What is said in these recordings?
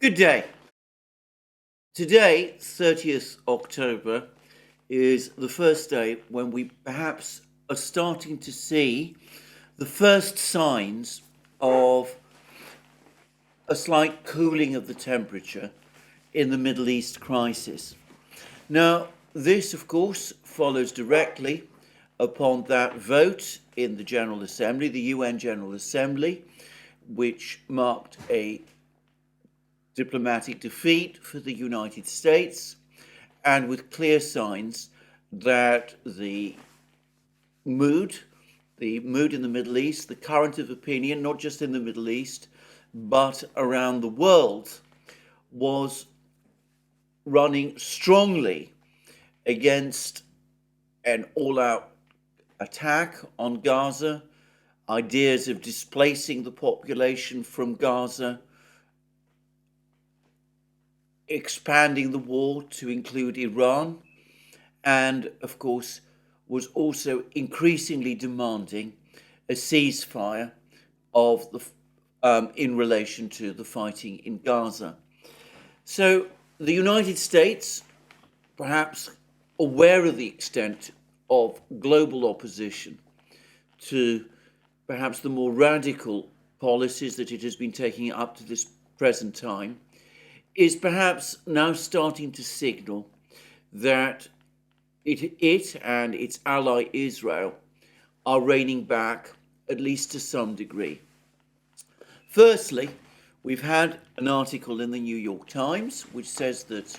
Good day. Today, 30th October, is the first day when we perhaps are starting to see the first signs of a slight cooling of the temperature in the Middle East crisis. Now, this, of course, follows directly upon that vote in the General Assembly, the UN General Assembly, which marked a diplomatic defeat for the United States, and with clear signs that the mood in the Middle East, the current of opinion, not just in the Middle East, but around the world, was running strongly against an all-out attack on Gaza, ideas of displacing the population from Gaza, expanding the war to include Iran, and of course was also increasingly demanding a ceasefire of in relation to the fighting in Gaza. So the United States, perhaps aware of the extent of global opposition to perhaps the more radical policies that it has been taking up to this present time, is perhaps now starting to signal that it and its ally Israel are reining back, at least to some degree. Firstly, we've had an article in the New York Times which says that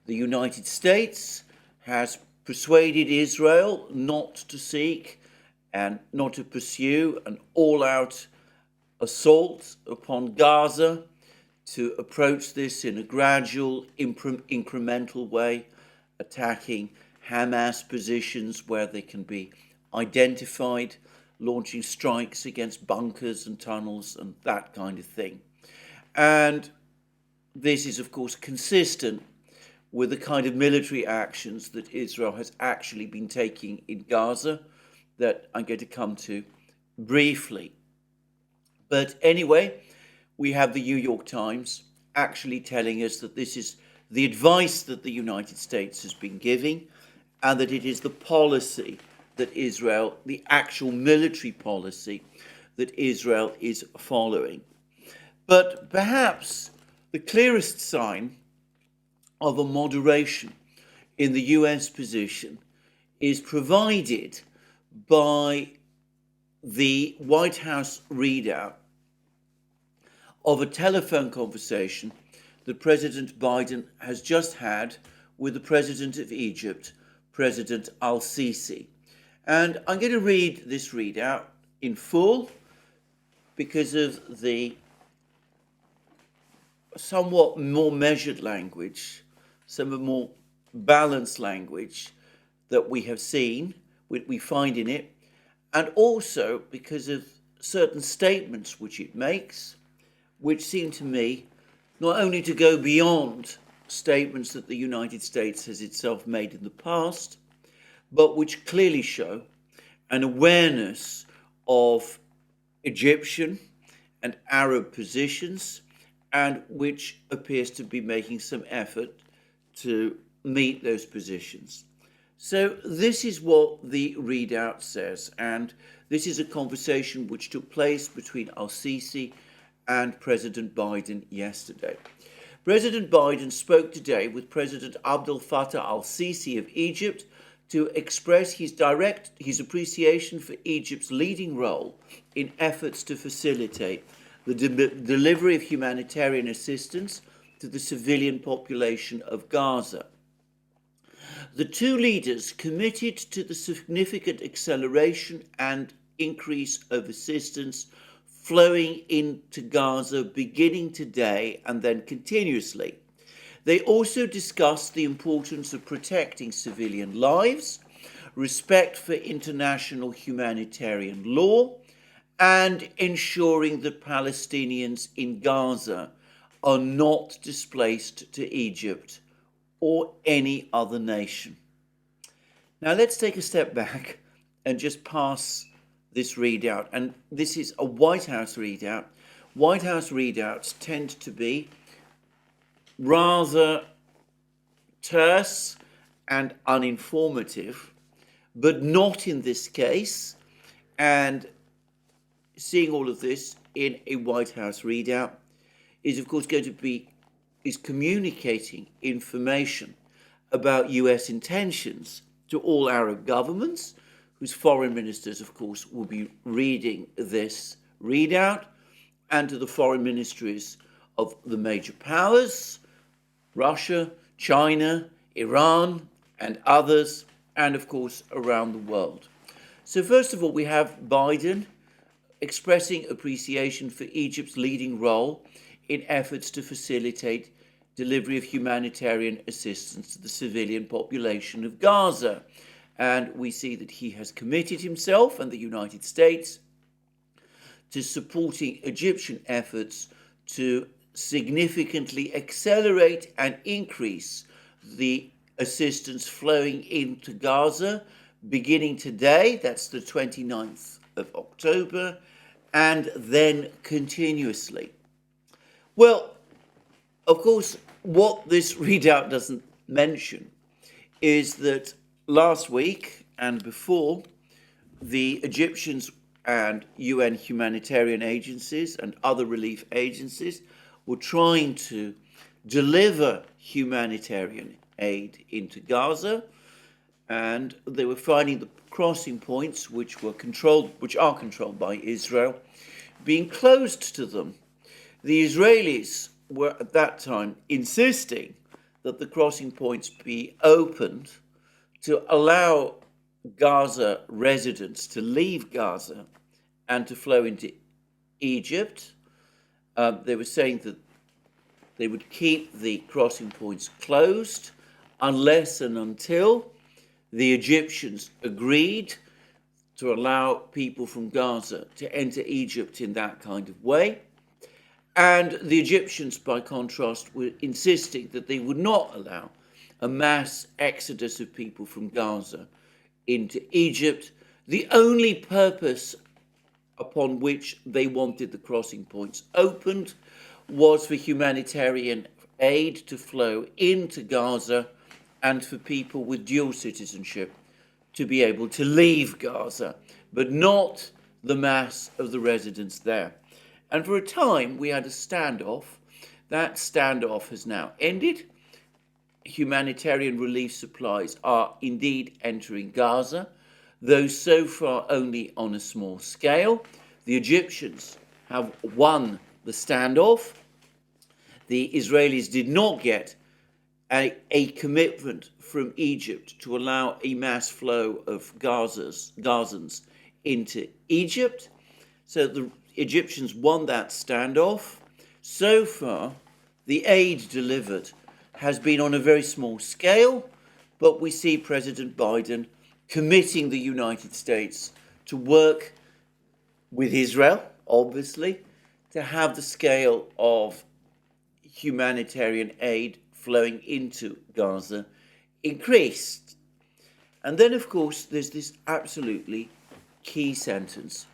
the United States has persuaded Israel not to seek and not to pursue an all-out assault upon Gaza, to approach this in a gradual, incremental way, attacking Hamas positions where they can be identified, launching strikes against bunkers and tunnels and that kind of thing. And this is, of course, consistent with the kind of military actions that Israel has actually been taking in Gaza that I'm going to come to briefly. But anyway, we have the New York Times actually telling us that this is the advice that the United States has been giving, and that it is the policy that Israel, the actual military policy that Israel is following. But perhaps the clearest sign of a moderation in the US position is provided by the White House readout of a telephone conversation that President Biden has just had with the President of Egypt, President al-Sisi. And I'm going to read this readout in full because of the somewhat more measured language, some more balanced language that we have seen, we find in it, and also because of certain statements which it makes, which seem to me not only to go beyond statements that the United States has itself made in the past, but which clearly show an awareness of Egyptian and Arab positions, and which appears to be making some effort to meet those positions. So this is what the readout says, and this is a conversation which took place between al-Sisi and President Biden yesterday. President Biden spoke today with President Abdel Fattah al-Sisi of Egypt to express his appreciation for Egypt's leading role in efforts to facilitate the delivery of humanitarian assistance to the civilian population of Gaza. The two leaders committed to the significant acceleration and increase of assistance flowing into Gaza beginning today and then continuously. They also discussed the importance of protecting civilian lives, respect for international humanitarian law, and ensuring that Palestinians in Gaza are not displaced to Egypt or any other nation. Now let's take a step back and just pass this readout. And this is a White House readout. White House readouts tend to be rather terse and uninformative, but not in this case. And seeing all of this in a White House readout is, of course, is communicating information about US intentions to all Arab governments, whose foreign ministers, of course, will be reading this readout, and to the foreign ministries of the major powers, Russia, China, Iran, and others, and of course around the world. So first of all, we have Biden expressing appreciation for Egypt's leading role in efforts to facilitate delivery of humanitarian assistance to the civilian population of Gaza. And we see that he has committed himself and the United States to supporting Egyptian efforts to significantly accelerate and increase the assistance flowing into Gaza, beginning today, that's the 29th of October, and then continuously. Well, of course, what this readout doesn't mention is that last week and before, the Egyptians and UN humanitarian agencies and other relief agencies were trying to deliver humanitarian aid into Gaza, and they were finding the crossing points which are controlled by Israel, being closed to them. The Israelis were at that time insisting that the crossing points be opened to allow Gaza residents to leave Gaza and to flow into Egypt. They were saying that they would keep the crossing points closed unless and until the Egyptians agreed to allow people from Gaza to enter Egypt in that kind of way. And the Egyptians, by contrast, were insisting that they would not allow a mass exodus of people from Gaza into Egypt. The only purpose upon which they wanted the crossing points opened was for humanitarian aid to flow into Gaza and for people with dual citizenship to be able to leave Gaza, but not the mass of the residents there. And for a time, we had a standoff. That standoff has now ended. Humanitarian relief supplies are indeed entering Gaza, though so far only on a small scale. The Egyptians have won the standoff. The Israelis did not get a commitment from Egypt to allow a mass flow of Gazans into Egypt. So the Egyptians won that standoff. So far, the aid delivered has been on a very small scale, but we see President Biden committing the United States to work with Israel, obviously, to have the scale of humanitarian aid flowing into Gaza increased. And then, of course, there's this absolutely key sentence.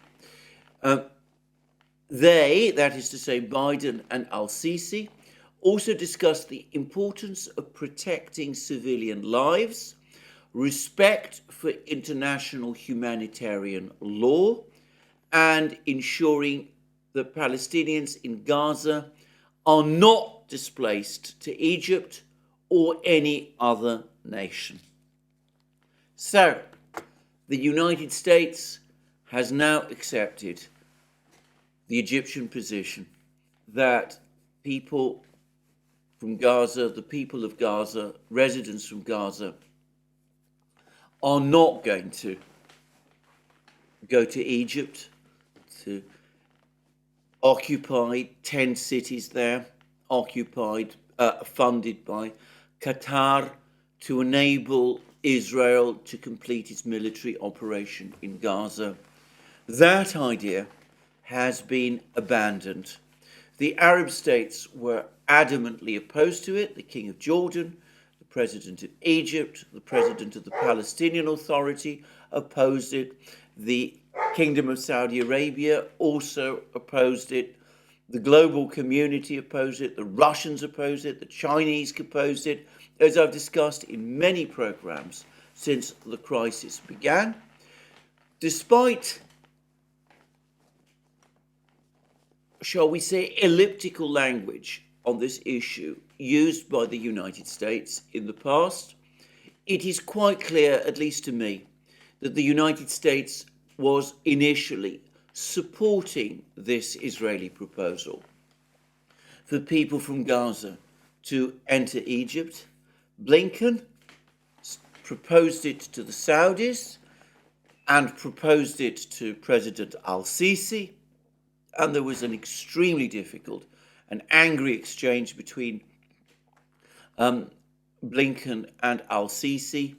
They, that is to say Biden and al-Sisi, also discussed the importance of protecting civilian lives, respect for international humanitarian law, and ensuring that Palestinians in Gaza are not displaced to Egypt or any other nation. So, the United States has now accepted the Egyptian position that people from Gaza, the people of Gaza, residents from Gaza, are not going to go to Egypt to occupy 10 cities there, funded by Qatar to enable Israel to complete its military operation in Gaza. That idea has been abandoned. The Arab states were adamantly opposed to it. The King of Jordan, the President of Egypt, the President of the Palestinian Authority opposed it. The Kingdom of Saudi Arabia also opposed it. The global community opposed it, the Russians opposed it, the Chinese opposed it, as I've discussed in many programs since the crisis began. Despite, shall we say, elliptical language on this issue used by the United States in the past, it is quite clear, at least to me, that the United States was initially supporting this Israeli proposal for people from Gaza to enter Egypt. Blinken proposed it to the Saudis and proposed it to President al-Sisi, and there was an extremely difficult and angry exchange between Blinken and al-Sisi,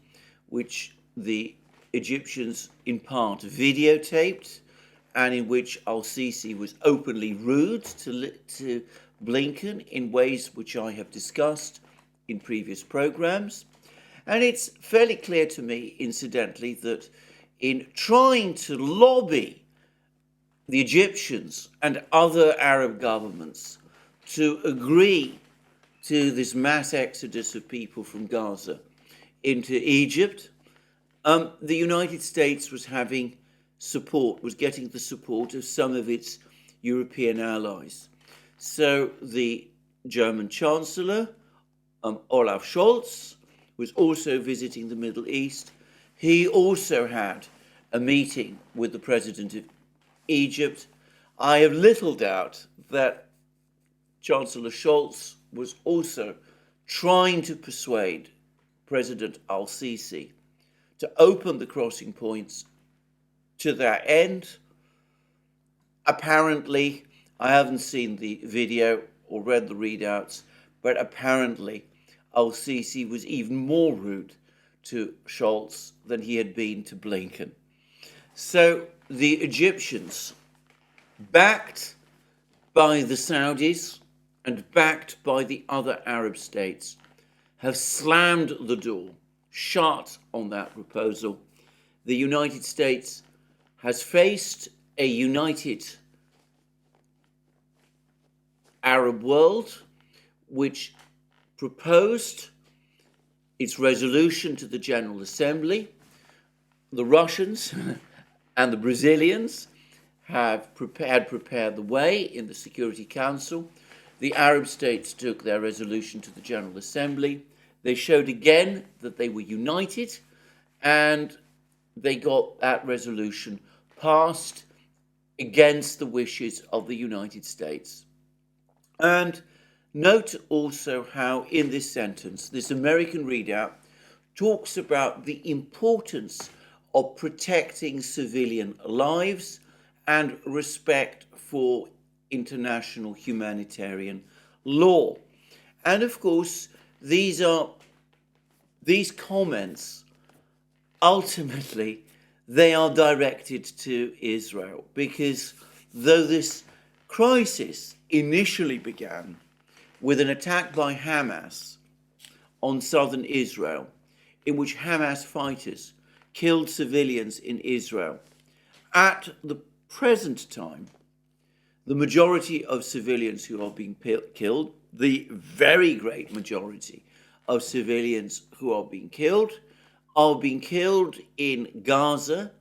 which the Egyptians in part videotaped, and in which al-Sisi was openly rude to Blinken in ways which I have discussed in previous programs. And it's fairly clear to me, incidentally, that in trying to lobby the Egyptians and other Arab governments to agree to this mass exodus of people from Gaza into Egypt, the United States was having support, was getting the support of some of its European allies. So the German Chancellor, Olaf Scholz, was also visiting the Middle East. He also had a meeting with the President of Egypt. I have little doubt that Chancellor Scholz was also trying to persuade President al-Sisi to open the crossing points to that end. Apparently, I haven't seen the video or read the readouts, but apparently al-Sisi was even more rude to Scholz than he had been to Blinken. So the Egyptians, backed by the Saudis and backed by the other Arab states, have slammed the door shut on that proposal. The United States has faced a united Arab world which proposed its resolution to the General Assembly. The Russians and the Brazilians have prepared the way in the Security Council. The Arab states took their resolution to the General Assembly. They showed again that they were united, and they got that resolution passed against the wishes of the United States. And note also how in this sentence, this American readout talks about the importance of protecting civilian lives and respect for international humanitarian law. And of course, these comments, ultimately, they are directed to Israel, because though this crisis initially began with an attack by Hamas on southern Israel, in which Hamas fighters killed civilians in Israel, at the present time, the majority of civilians who are being killed, the very great majority of civilians who are being killed in Gaza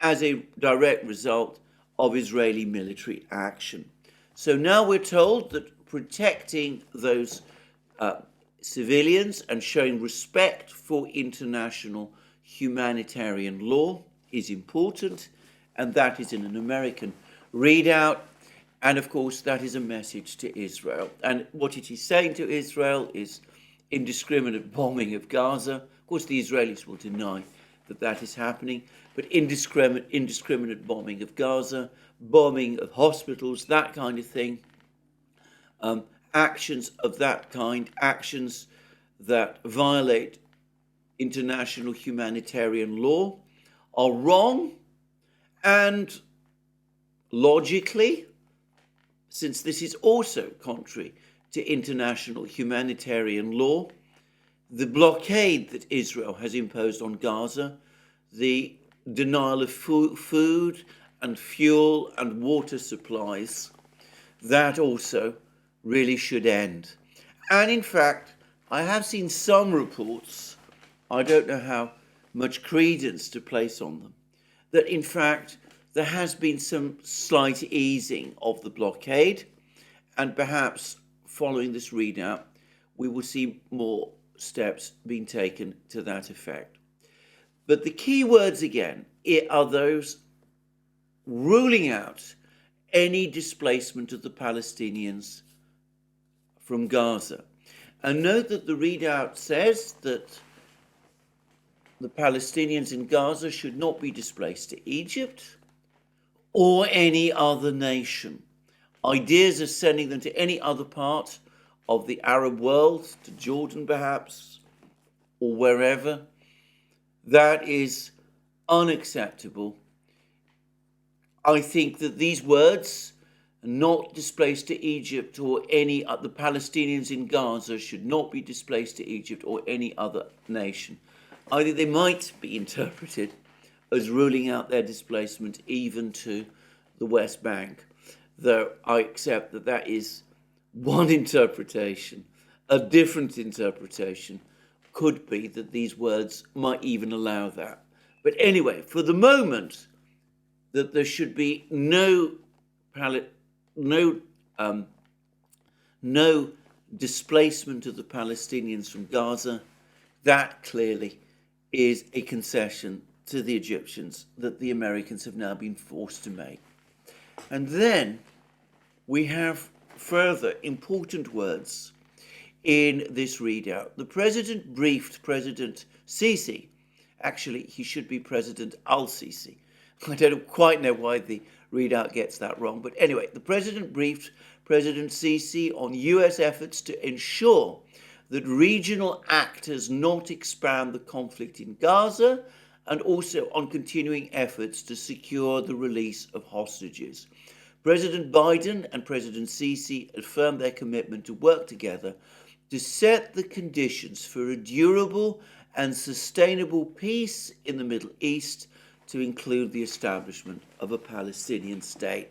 as a direct result of Israeli military action. So now we're told that protecting those civilians and showing respect for international humanitarian law is important, and that is in an American readout. And of course, that is a message to Israel. And what it is saying to Israel is indiscriminate bombing of Gaza. Of course, the Israelis will deny that that is happening, but indiscriminate bombing of Gaza, bombing of hospitals, that kind of thing, actions of that kind, actions that violate international humanitarian law are wrong, and logically, since this is also contrary to international humanitarian law, the blockade that Israel has imposed on Gaza, the denial of food and fuel and water supplies, that also really should end. And in fact, I have seen some reports, I don't know how much credence to place on them, that in fact there has been some slight easing of the blockade, and perhaps following this readout, we will see more steps being taken to that effect. But the key words again are those ruling out any displacement of the Palestinians from Gaza. And note that the readout says that the Palestinians in Gaza should not be displaced to Egypt or any other nation. Ideas of sending them to any other part of the Arab world, to Jordan perhaps, or wherever, that is unacceptable. I think that these words, not displaced to Egypt or any, the Palestinians in Gaza should not be displaced to Egypt or any other nation. I think they might be interpreted as ruling out their displacement even to the West Bank, though I accept that that is one interpretation. A different interpretation could be that these words might even allow that. But anyway, for the moment, that there should be no displacement of the Palestinians from Gaza, that clearly is a concession to the Egyptians that the Americans have now been forced to make. And then we have further important words in this readout. The president briefed President Sisi. Actually, he should be President al-Sisi. I don't quite know why the readout gets that wrong. But anyway, the president briefed President Sisi on US efforts to ensure that regional actors not expand the conflict in Gaza, and also on continuing efforts to secure the release of hostages. President Biden and President Sisi affirmed their commitment to work together to set the conditions for a durable and sustainable peace in the Middle East, to include the establishment of a Palestinian state.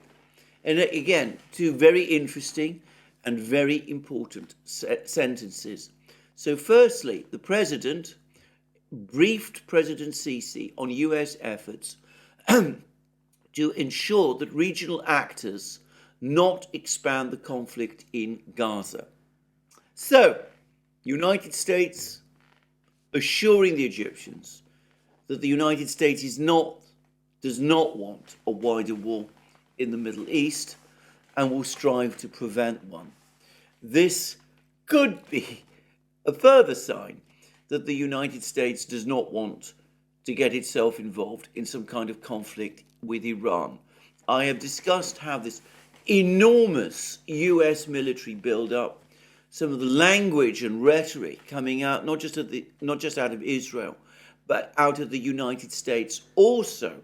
And again, two very interesting and very important sentences. So firstly, the president briefed President Sisi on US efforts to ensure that regional actors not expand the conflict in Gaza. So, United States assuring the Egyptians that the United States does not want a wider war in the Middle East and will strive to prevent one. This could be a further sign that the United States does not want to get itself involved in some kind of conflict with Iran. I have discussed how this enormous US military build-up, some of the language and rhetoric coming out not just out of Israel, but out of the United States also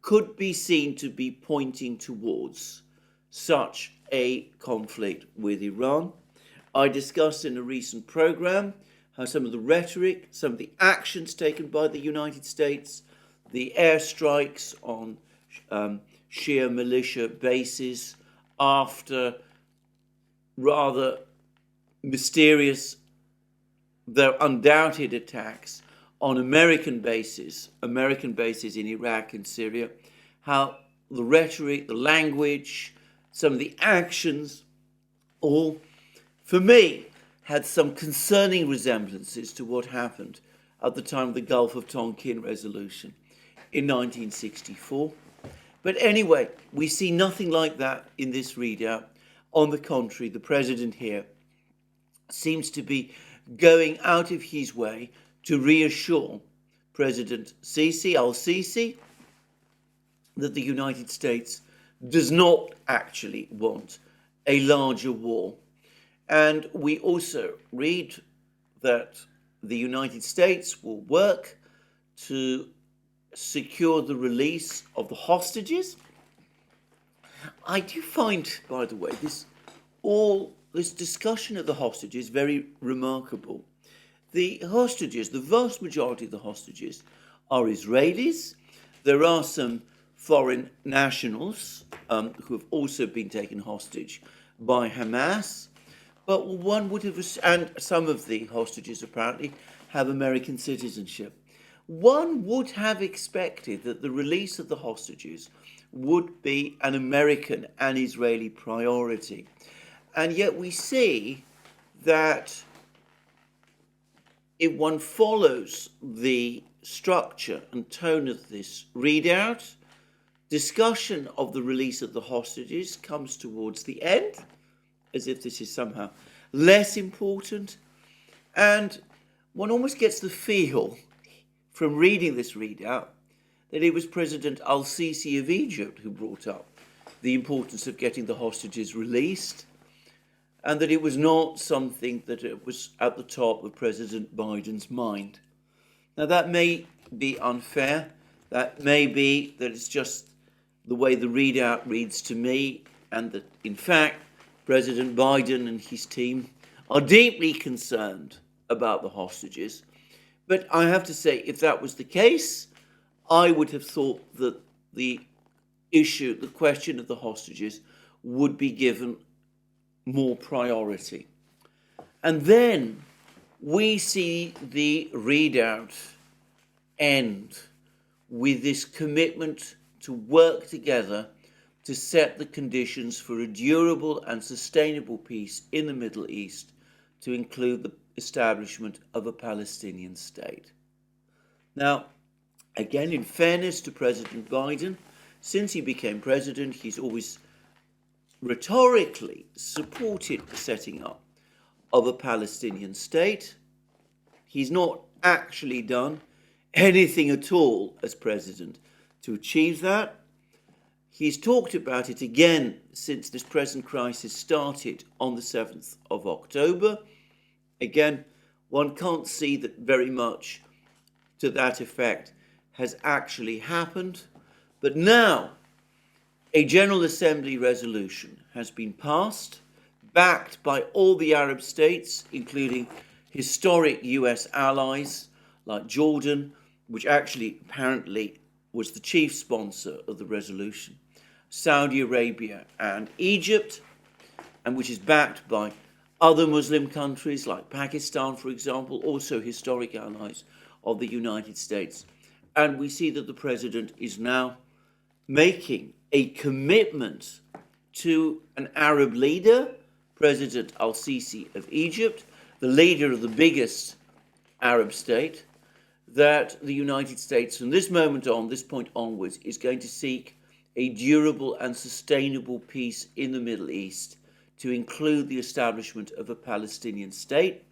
could be seen to be pointing towards such a conflict with Iran. I discussed in a recent program how some of the rhetoric, some of the actions taken by the United States, the airstrikes on Shia militia bases after rather mysterious, though undoubted attacks on American bases in Iraq and Syria, how the rhetoric, the language, some of the actions, all, for me, had some concerning resemblances to what happened at the time of the Gulf of Tonkin resolution in 1964. But anyway, we see nothing like that in this readout. On the contrary, the president here seems to be going out of his way to reassure President Sisi, al-Sisi, that the United States does not actually want a larger war. And we also read that the United States will work to secure the release of the hostages. I do find, by the way, this discussion of the hostages very remarkable. The hostages, the vast majority of the hostages, are Israelis. There are some foreign nationals who have also been taken hostage by Hamas. But one would have, and some of the hostages apparently have American citizenship. One would have expected that the release of the hostages would be an American and Israeli priority. And yet we see that if one follows the structure and tone of this readout, discussion of the release of the hostages comes towards the end, as if this is somehow less important. And one almost gets the feel from reading this readout that it was President al-Sisi of Egypt who brought up the importance of getting the hostages released, and that it was not something that it was at the top of President Biden's mind. Now, that may be unfair. That may be that it's just the way the readout reads to me, and that, in fact, President Biden and his team are deeply concerned about the hostages. But I have to say, if that was the case, I would have thought that the issue, the question of the hostages, would be given more priority. And then we see the readout end with this commitment to work together to set the conditions for a durable and sustainable peace in the Middle East, to include the establishment of a Palestinian state. Now, again, in fairness to President Biden, since he became president, he's always rhetorically supported the setting up of a Palestinian state. He's not actually done anything at all as president to achieve that. He's talked about it again since this present crisis started on the 7th of October. Again, one can't see that very much to that effect has actually happened. But now, a General Assembly resolution has been passed, backed by all the Arab states, including historic US allies like Jordan, which actually apparently was the chief sponsor of the resolution, Saudi Arabia and Egypt, and which is backed by other Muslim countries like Pakistan, for example, also historic allies of the United States. And we see that the president is now making a commitment to an Arab leader, President al-Sisi of Egypt, the leader of the biggest Arab state, that the United States from this moment on, this point onwards, is going to seek a durable and sustainable peace in the Middle East, to include the establishment of a Palestinian state.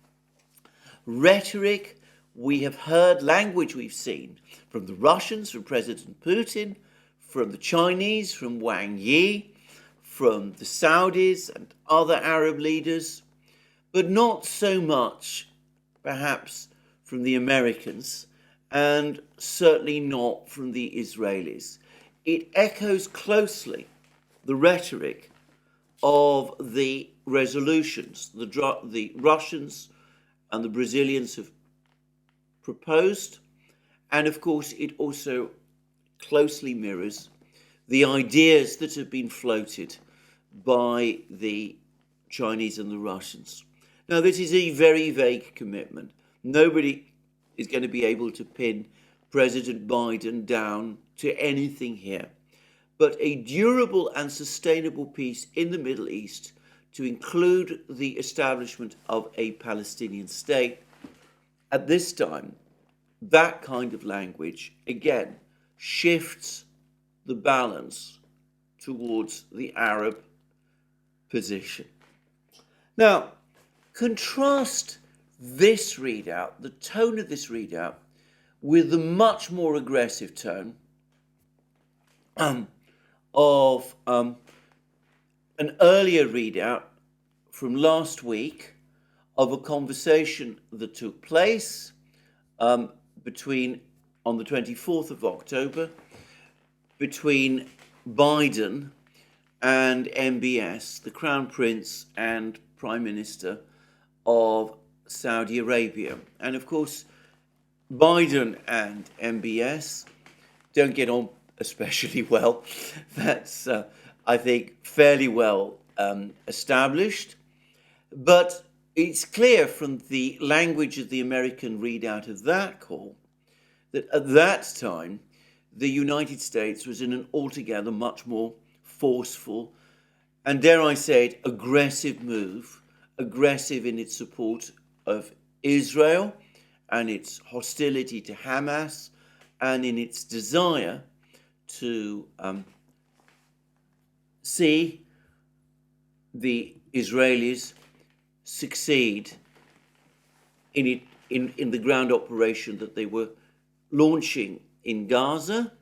Rhetoric, we have heard, language we've seen from the Russians, from President Putin, from the Chinese, from Wang Yi, from the Saudis and other Arab leaders, but not so much, perhaps, from the Americans, and certainly not from the Israelis. It echoes closely the rhetoric of the resolutions the Russians and the Brazilians have proposed, and of course it also closely mirrors the ideas that have been floated by the Chinese and the Russians. Now, this is a very vague commitment. Nobody is going to be able to pin President Biden down to anything here. But a durable and sustainable peace in the Middle East, to include the establishment of a Palestinian state. At this time, that kind of language, again, shifts the balance towards the Arab position. Now, contrast this readout, the tone of this readout, with the much more aggressive tone of an earlier readout from last week of a conversation that took place on the 24th of October between Biden and MBS, the Crown Prince and Prime Minister of Saudi Arabia. And of course, Biden and MBS don't get on especially well. That's, I think, fairly well established. But it's clear from the language of the American readout of that call that at that time, the United States was in an altogether much more forceful and, dare I say it, aggressive move, aggressive in its support of Israel and its hostility to Hamas and in its desire to see the Israelis succeed in the ground operation that they were launching in Gaza,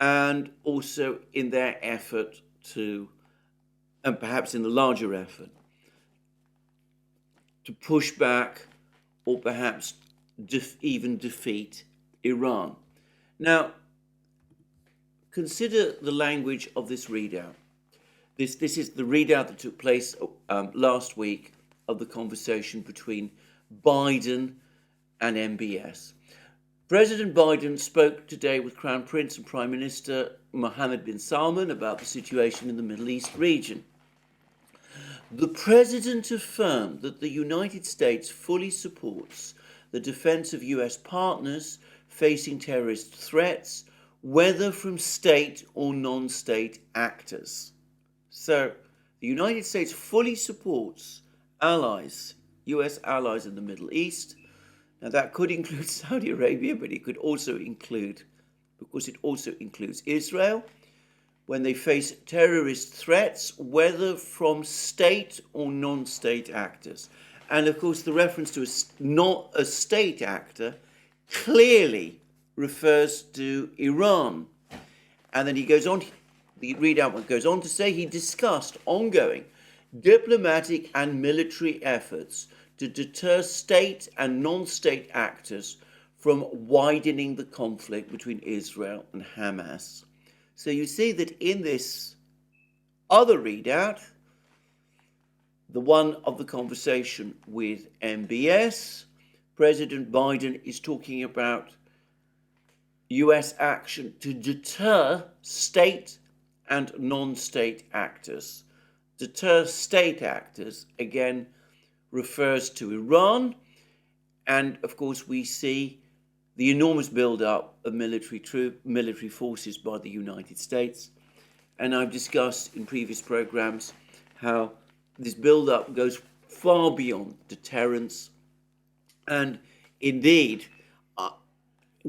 and also in their effort to, and perhaps in the larger effort, to push back or perhaps even defeat Iran. Now, consider the language of this readout. This is the readout that took place last week of the conversation between Biden and MBS. President Biden spoke today with Crown Prince and Prime Minister Mohammed bin Salman about the situation in the Middle East region. The President affirmed that the United States fully supports the defense of US partners facing terrorist threats, whether from state or non-state actors. So, the United States fully supports allies, US allies in the Middle East. Now, that could include Saudi Arabia, but it could also include, because it also includes Israel, when they face terrorist threats, whether from state or non-state actors. And of course, the reference to not a state actor clearly refers to Iran. And then he goes on, the readout goes on to say he discussed ongoing diplomatic and military efforts to deter state and non-state actors from widening the conflict between Israel and Hamas. So you see that in this other readout, the one of the conversation with MBS, President Biden is talking about US action to deter state and non-state actors. Deter state actors, again, refers to Iran, and of course we see the enormous build-up of military forces by the United States. And I've discussed in previous programs how this build-up goes far beyond deterrence. And indeed,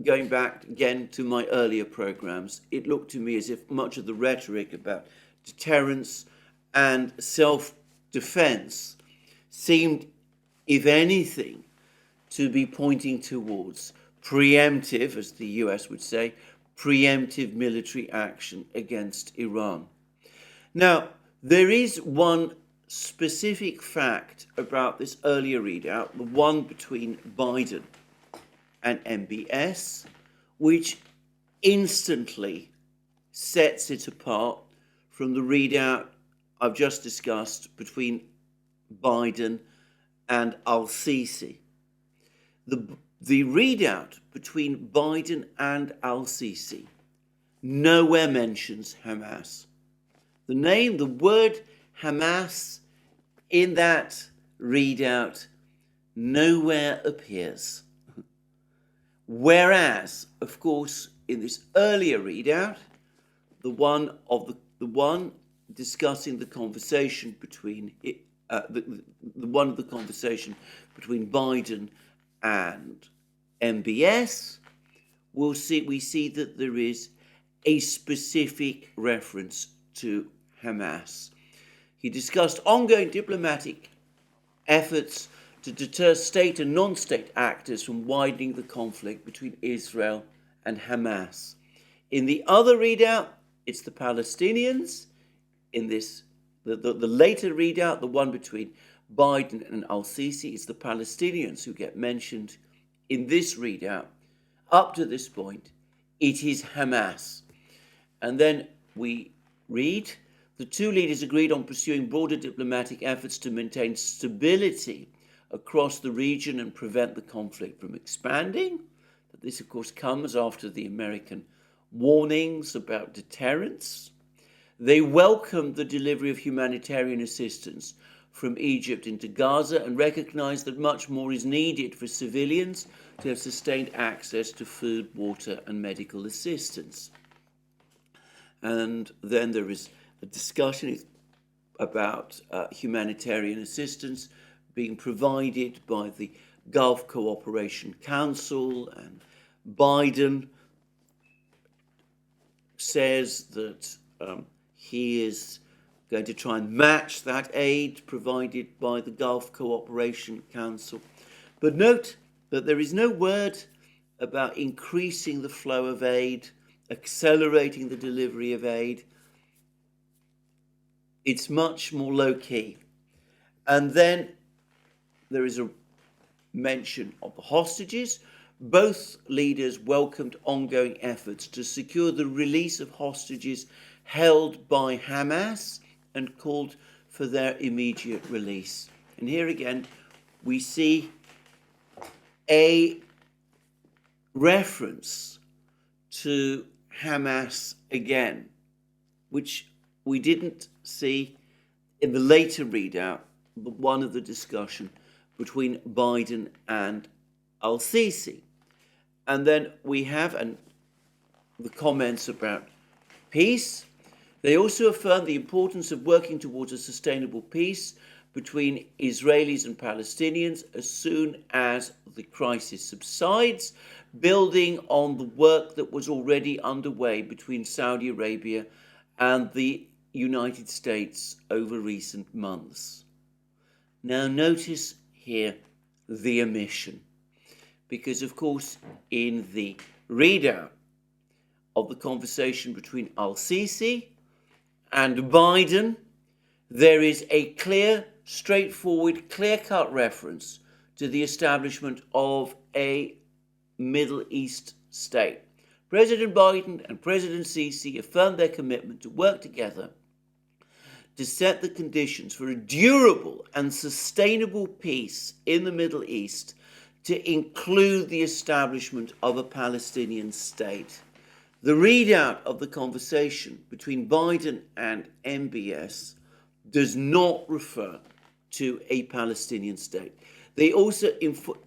going back again to my earlier programs, it looked to me as if much of the rhetoric about deterrence and self-defense seemed, if anything, to be pointing towards preemptive, as the US would say, preemptive military action against Iran. Now, there is one specific fact about this earlier readout, the one between Biden and MBS, which instantly sets it apart from the readout I've just discussed between Biden and al-Sisi. The readout between Biden and al-Sisi nowhere mentions Hamas. The word Hamas in that readout nowhere appears. Whereas, of course, in this earlier readout, the one discussing the conversation between the conversation between Biden and MBS, we see that there is a specific reference to Hamas. He discussed ongoing diplomatic efforts to deter state and non-state actors from widening the conflict between Israel and Hamas. In the other readout, it's the Palestinians. In this, the later readout, the one between Biden and al-Sisi, it's the Palestinians who get mentioned. In this readout, up to this point, it is Hamas. And then we read, the two leaders agreed on pursuing broader diplomatic efforts to maintain stability across the region and prevent the conflict from expanding. But this, of course, comes after the American warnings about deterrence. They welcomed the delivery of humanitarian assistance from Egypt into Gaza and recognized that much more is needed for civilians to have sustained access to food, water, and medical assistance. And then there is a discussion about humanitarian assistance being provided by the Gulf Cooperation Council, and Biden says that he is going to try and match that aid provided by the Gulf Cooperation Council. But note that there is no word about increasing the flow of aid, accelerating the delivery of aid. It's much more low-key. And then there is a mention of the hostages. Both leaders welcomed ongoing efforts to secure the release of hostages held by Hamas and called for their immediate release. And here again, we see a reference to Hamas again, which we didn't see in the later readout, but one of the discussion between Biden and al-Sisi. And then we have the comments about peace. They also affirm the importance of working towards a sustainable peace between Israelis and Palestinians as soon as the crisis subsides, building on the work that was already underway between Saudi Arabia and the United States over recent months. Now notice here the omission, because of course in the readout of the conversation between al-Sisi and Biden, there is a clear, straightforward, clear-cut reference to the establishment of a Middle East state. President Biden and President Sisi affirmed their commitment to work together to set the conditions for a durable and sustainable peace in the Middle East, to include the establishment of a Palestinian state. The readout of the conversation between Biden and MBS does not refer to a Palestinian state. They also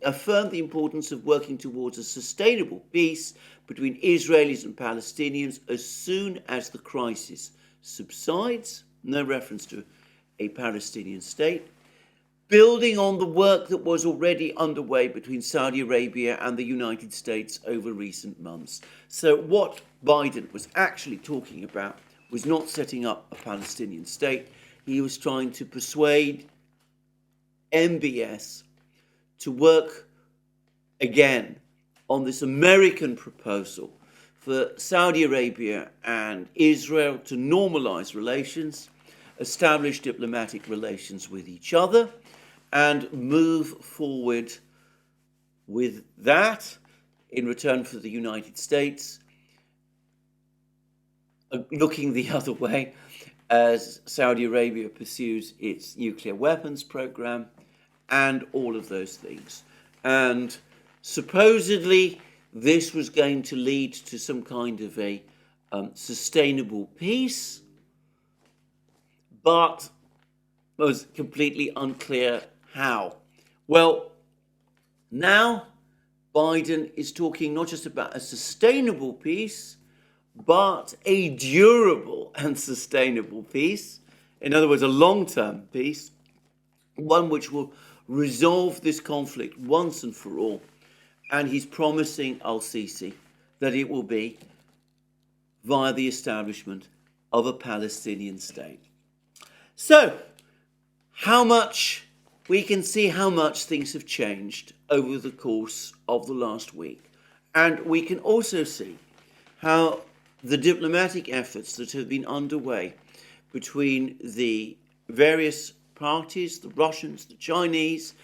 affirm the importance of working towards a sustainable peace between Israelis and Palestinians as soon as the crisis subsides. No reference to a Palestinian state. Building on the work that was already underway between Saudi Arabia and the United States over recent months. So what Biden was actually talking about was not setting up a Palestinian state. He was trying to persuade MBS to work again on this American proposal for Saudi Arabia and Israel to normalize relations, establish diplomatic relations with each other, and move forward with that in return for the United States looking the other way as Saudi Arabia pursues its nuclear weapons program and all of those things. And supposedly this was going to lead to some kind of a sustainable peace, but it was completely unclear how. Well, now Biden is talking not just about a sustainable peace, but a durable and sustainable peace. In other words, a long-term peace, one which will resolve this conflict once and for all. And he's promising al-Sisi that it will be via the establishment of a Palestinian state. So, we can see how much things have changed over the course of the last week. And we can also see how the diplomatic efforts that have been underway between the various parties, the Russians, the Chinese,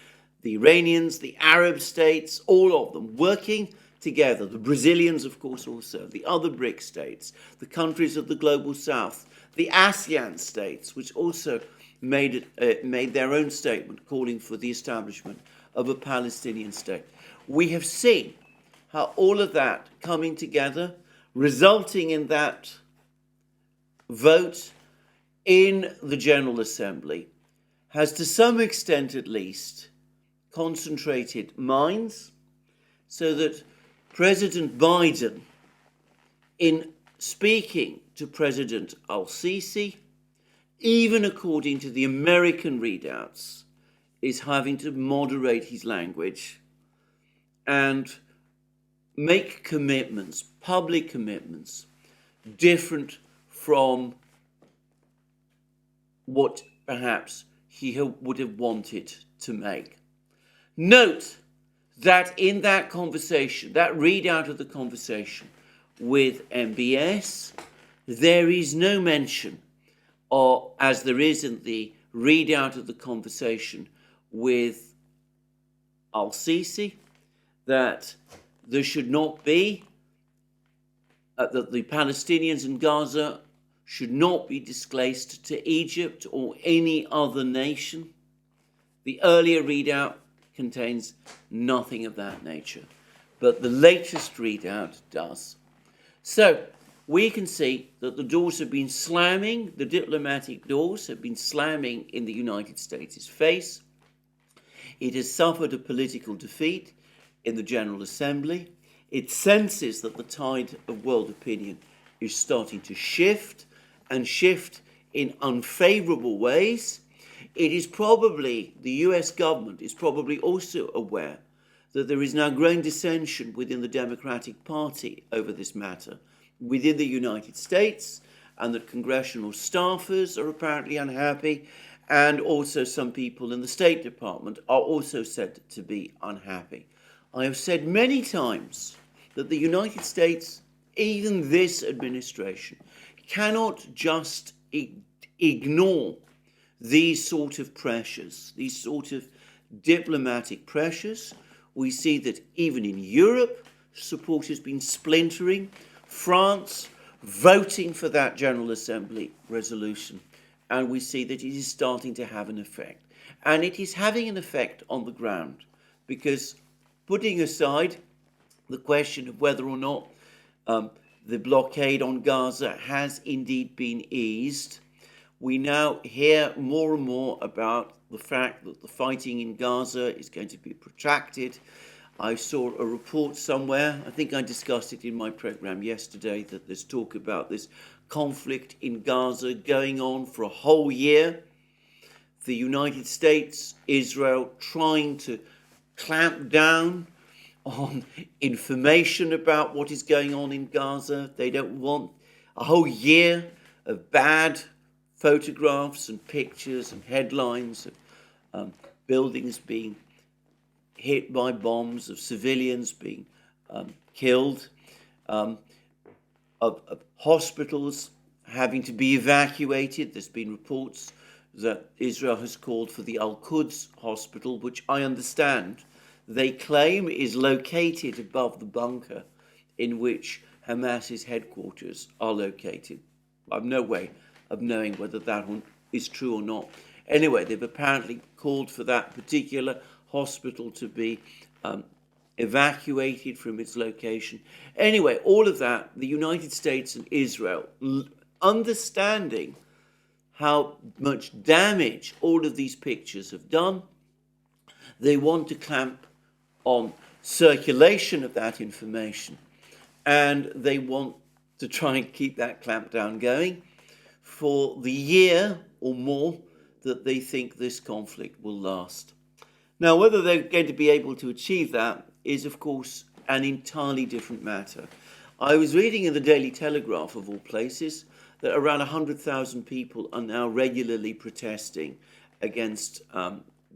the Iranians, the Arab states, all of them working together, the Brazilians, of course, also, the other BRIC states, the countries of the Global South, the ASEAN states, which also made their own statement calling for the establishment of a Palestinian state. We have seen how all of that coming together resulting in that vote in the General Assembly has, to some extent at least, concentrated minds, so that President Biden, in speaking to President al-Sisi, even according to the American readouts, is having to moderate his language and make commitments, public commitments, different from what perhaps he would have wanted to make. Note that in that conversation, that readout of the conversation with MBS, there is no mention, or as there is in the readout of the conversation with al-Sisi, that there should not be, that the Palestinians in Gaza should not be displaced to Egypt or any other nation. The earlier readout contains nothing of that nature, but the latest readout does. So we can see that the doors have been slamming, the diplomatic doors have been slamming in the United States' face. It has suffered a political defeat in the General Assembly. It senses that the tide of world opinion is starting to shift, and shift in unfavorable ways. It is probably, the US government is probably also aware that there is now growing dissension within the Democratic Party over this matter within the United States, and that congressional staffers are apparently unhappy, and also some people in the State Department are also said to be unhappy. I have said many times that the United States, even this administration, cannot just ignore these sort of pressures, these sort of diplomatic pressures. We see that even in Europe, support has been splintering. France voting for that General Assembly resolution, and we see that it is starting to have an effect. And it is having an effect on the ground, because putting aside the question of whether or not the blockade on Gaza has indeed been eased, we now hear more and more about the fact that the fighting in Gaza is going to be protracted. I saw a report somewhere, I think I discussed it in my program yesterday, that there's talk about this conflict in Gaza going on for a whole year. The United States, Israel, trying to clamp down on information about what is going on in Gaza. They don't want a whole year of bad photographs and pictures and headlines of buildings being hit by bombs, of civilians being killed, of hospitals having to be evacuated. There's been reports that Israel has called for the Al-Quds hospital, which I understand they claim is located above the bunker in which Hamas's headquarters are located. I have no way of knowing whether that one is true or not. Anyway, they've apparently called for that particular hospital to be evacuated from its location. Anyway, all of that, the United States and Israel, understanding how much damage all of these pictures have done, they want to clamp on circulation of that information, and they want to try and keep that clampdown going for the year or more that they think this conflict will last. Now, whether they're going to be able to achieve that is, of course, an entirely different matter. I was reading in the Daily Telegraph, of all places, that around 100,000 people are now regularly protesting against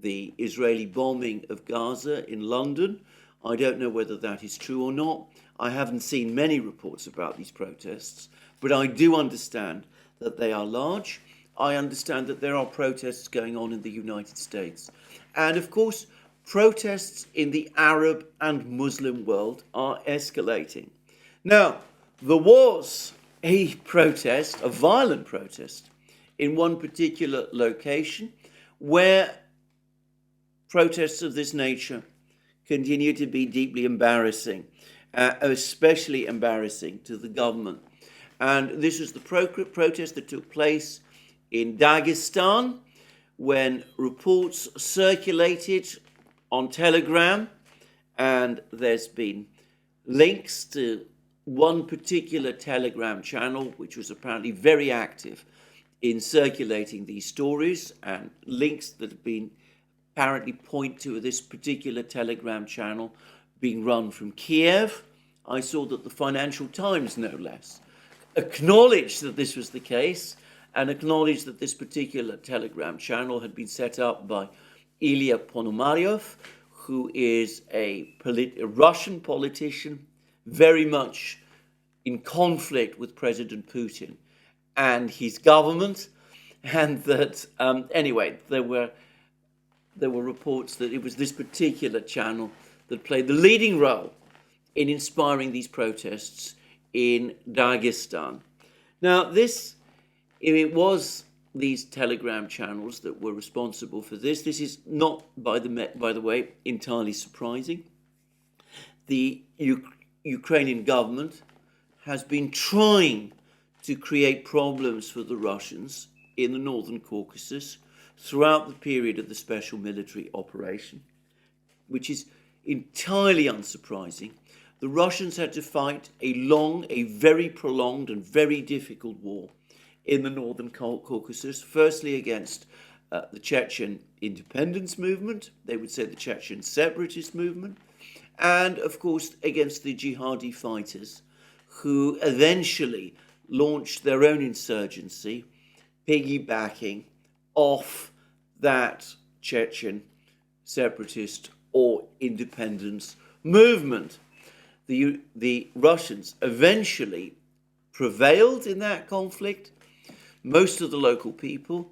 the Israeli bombing of Gaza in London. I don't know whether that is true or not. I haven't seen many reports about these protests, but I do understand that they are large. I understand that there are protests going on in the United States. And of course, protests in the Arab and Muslim world are escalating. Now, there was a protest, a violent protest, in one particular location where protests of this nature continue to be deeply embarrassing. especially embarrassing to the government. And this was the protest that took place in Dagestan, when reports circulated on Telegram, and there's been links to one particular Telegram channel, which was apparently very active in circulating these stories, and links that have been apparently point to this particular Telegram channel being run from Kiev. I saw that the Financial Times, no less, acknowledged that this was the case, and acknowledged that this particular Telegram channel had been set up by Ilya Ponomaryov, who is a Russian politician, very much in conflict with President Putin and his government, and that anyway, there were reports that it was this particular channel that played the leading role in inspiring these protests in Dagestan. Now, it was these Telegram channels that were responsible for this. This is not, by the way, entirely surprising. The Ukrainian government has been trying to create problems for the Russians in the Northern Caucasus throughout the period of the special military operation, which is entirely unsurprising. The Russians had to fight a very prolonged and very difficult war in the Northern Caucasus, firstly against the Chechen independence movement, they would say the Chechen separatist movement, and of course against the jihadi fighters who eventually launched their own insurgency, piggybacking off that Chechen separatist or independence movement. The Russians eventually prevailed in that conflict. Most of the local people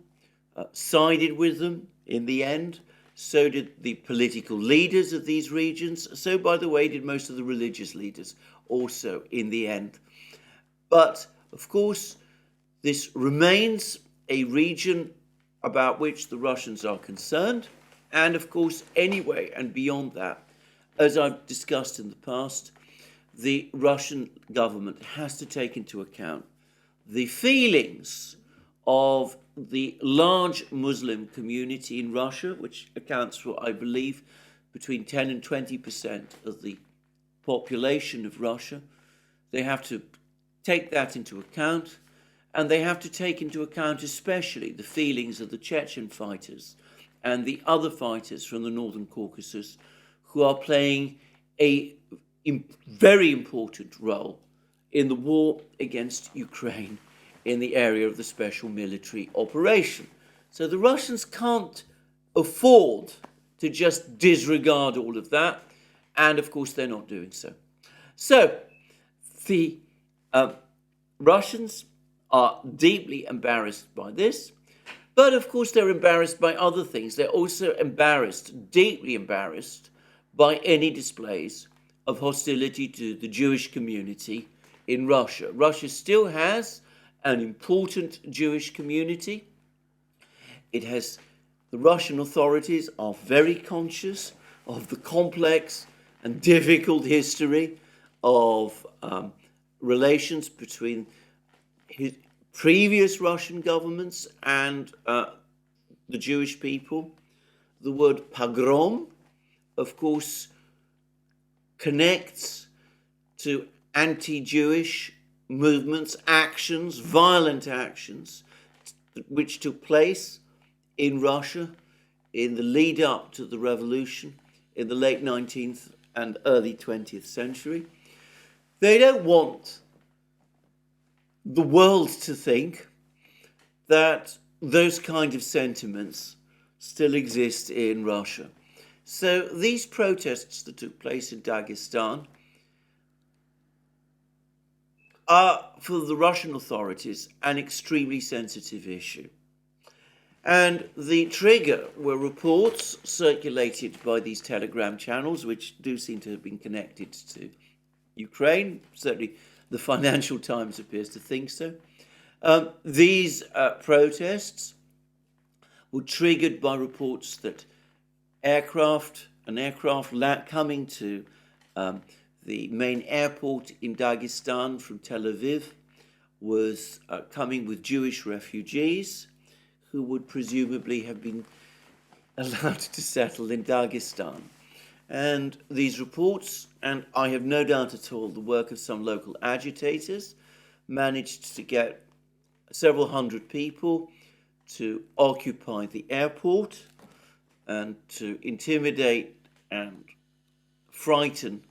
sided with them in the end. So did the political leaders of these regions. So, by the way, did most of the religious leaders also in the end. But, of course, this remains a region about which the Russians are concerned. And, of course, anyway, and beyond that, as I've discussed in the past, the Russian government has to take into account the feelings of the large Muslim community in Russia, which accounts for, I believe, between 10 and 20% of the population of Russia. They have to take that into account, and they have to take into account especially the feelings of the Chechen fighters and the other fighters from the Northern Caucasus who are playing a very important role in the war against Ukraine in the area of the special military operation. So the Russians can't afford to just disregard all of that, and of course they're not doing so. So the Russians are deeply embarrassed by this, but of course they're embarrassed by other things. They're also embarrassed, deeply embarrassed, by any displays of hostility to the Jewish community in Russia. Russia still has an important Jewish community. The Russian authorities are very conscious of the complex and difficult history of relations between previous Russian governments and the Jewish people. The word pogrom, of course, connects to anti-Jewish movements, actions, violent actions, which took place in Russia in the lead up to the revolution in the late 19th and early 20th century. They don't want the world to think that those kind of sentiments still exist in Russia. So these protests that took place in Dagestan are, for the Russian authorities, an extremely sensitive issue. And the trigger were reports circulated by these Telegram channels, which do seem to have been connected to Ukraine. Certainly the Financial Times appears to think so. These protests were triggered by reports that an aircraft coming to The main airport in Dagestan from Tel Aviv was coming with Jewish refugees who would presumably have been allowed to settle in Dagestan. And these reports, and I have no doubt at all the work of some local agitators, managed to get several hundred people to occupy the airport and to intimidate and frighten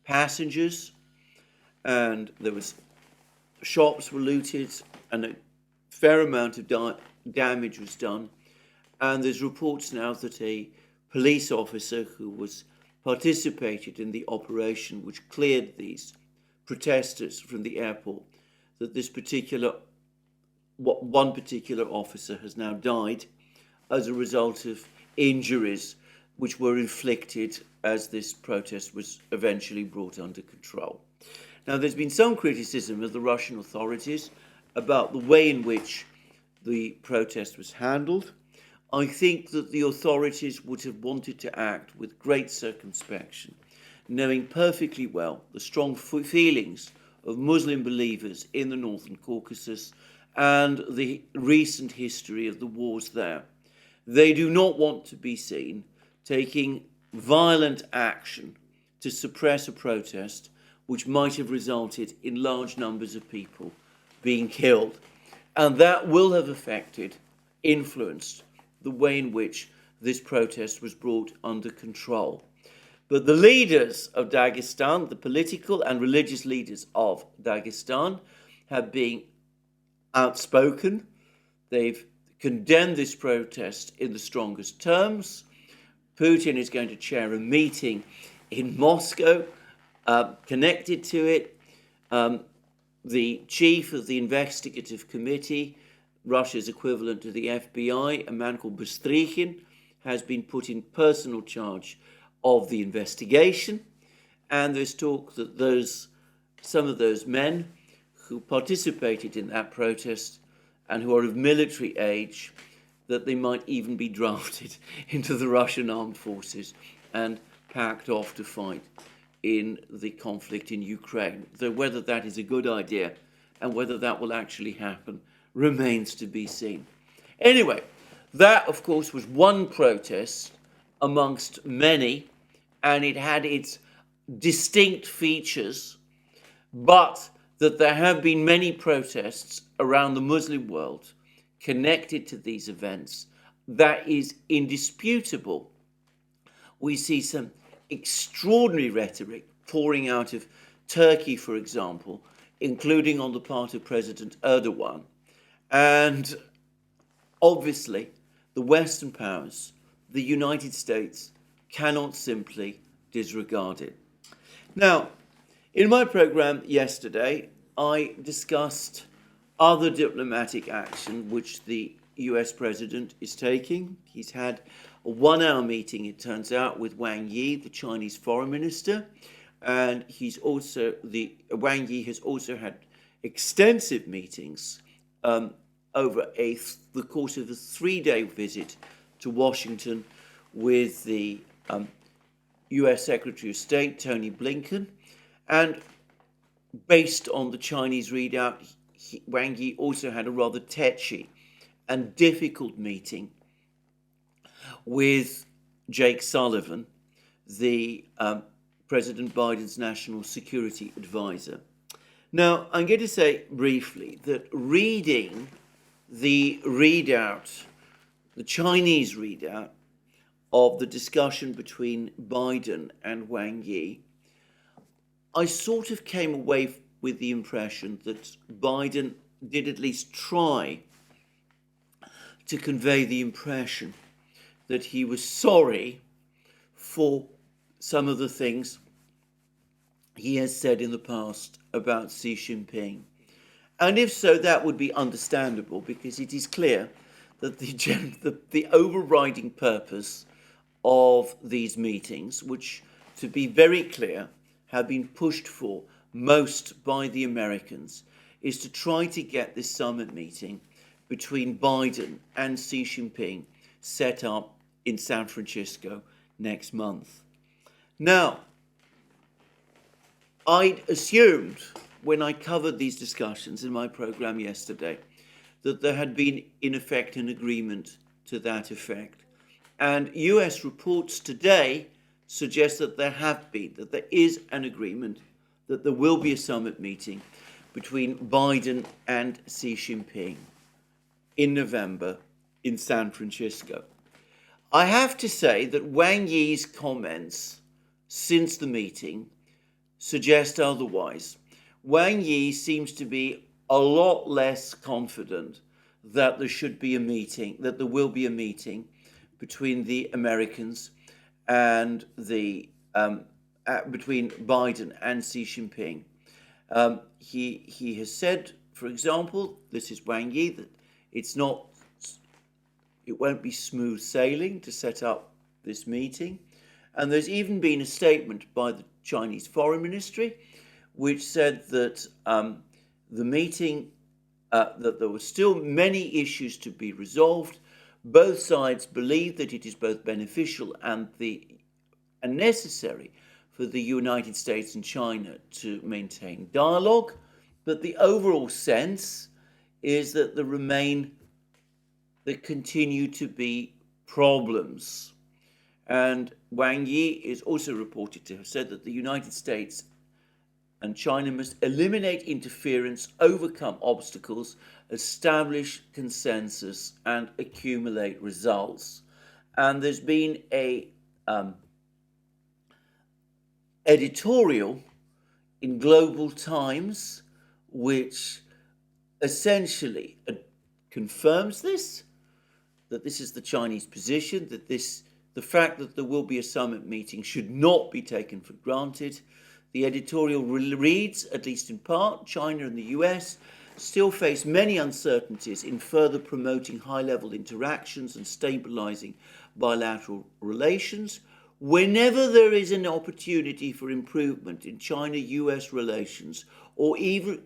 passengers. And there was shops were looted and a fair amount of damage was done. And there's reports now that a police officer who was participated in the operation which cleared these protesters from the airport, that one particular officer has now died as a result of injuries which were inflicted as this protest was eventually brought under control. Now, there's been some criticism of the Russian authorities about the way in which the protest was handled. I think that the authorities would have wanted to act with great circumspection, knowing perfectly well the strong feelings of Muslim believers in the Northern Caucasus and the recent history of the wars there. They do not want to be seen taking violent action to suppress a protest which might have resulted in large numbers of people being killed. And that will have influenced the way in which this protest was brought under control. But the leaders of Dagestan, the political and religious leaders of Dagestan, have been outspoken. They've condemned this protest in the strongest terms. Putin is going to chair a meeting in Moscow connected to it. The chief of the investigative committee, Russia's equivalent to the FBI, a man called Bystrykhin, has been put in personal charge of the investigation. And there's talk that some of those men who participated in that protest and who are of military age, that they might even be drafted into the Russian armed forces and packed off to fight in the conflict in Ukraine. Though whether that is a good idea and whether that will actually happen remains to be seen. Anyway, that of course was one protest amongst many, and it had its distinct features, but that there have been many protests around the Muslim world connected to these events, that is indisputable. We see some extraordinary rhetoric pouring out of Turkey, for example, including on the part of President Erdogan. And obviously, the Western powers, the United States, cannot simply disregard it. Now, in my program yesterday, I discussed other diplomatic action which the US president is taking. He's had a 1-hour meeting, it turns out, with Wang Yi, the Chinese foreign minister, and Wang Yi has also had extensive meetings over the course of a 3-day visit to Washington with the US Secretary of State, Tony Blinken. And based on the Chinese readout, Wang Yi also had a rather tetchy and difficult meeting with Jake Sullivan, the President Biden's national security advisor. Now, I'm going to say briefly that reading the readout, the Chinese readout of the discussion between Biden and Wang Yi, I sort of came away with the impression that Biden did at least try to convey the impression that he was sorry for some of the things he has said in the past about Xi Jinping. And if so, that would be understandable, because it is clear that the overriding purpose of these meetings, which, to be very clear, have been pushed for most by the Americans, is to try to get this summit meeting between Biden and Xi Jinping set up in San Francisco next month. Now, I'd assumed when I covered these discussions in my program yesterday that there had been, in effect, an agreement to that effect. And US reports today suggest that there is an agreement, that there will be a summit meeting between Biden and Xi Jinping in November in San Francisco. I have to say that Wang Yi's comments since the meeting suggest otherwise. Wang Yi seems to be a lot less confident that there should be a meeting, that there will be a meeting between the Americans and between Biden and Xi Jinping. He has said, for example, this is Wang Yi, that it won't be smooth sailing to set up this meeting. And there's even been a statement by the Chinese Foreign Ministry which said that the meeting, that there were still many issues to be resolved. Both sides believe that it is both beneficial and necessary for the United States and China to maintain dialogue, but the overall sense is that there continue to be problems. And Wang Yi is also reported to have said that the United States and China must eliminate interference, overcome obstacles, establish consensus, and accumulate results. And there's been a editorial in Global Times which essentially confirms this, that this is the Chinese position, that the fact that there will be a summit meeting should not be taken for granted. The editorial reads, at least in part, China and the US still face many uncertainties in further promoting high-level interactions and stabilizing bilateral relations. Whenever there is an opportunity for improvement in China-US relations, or even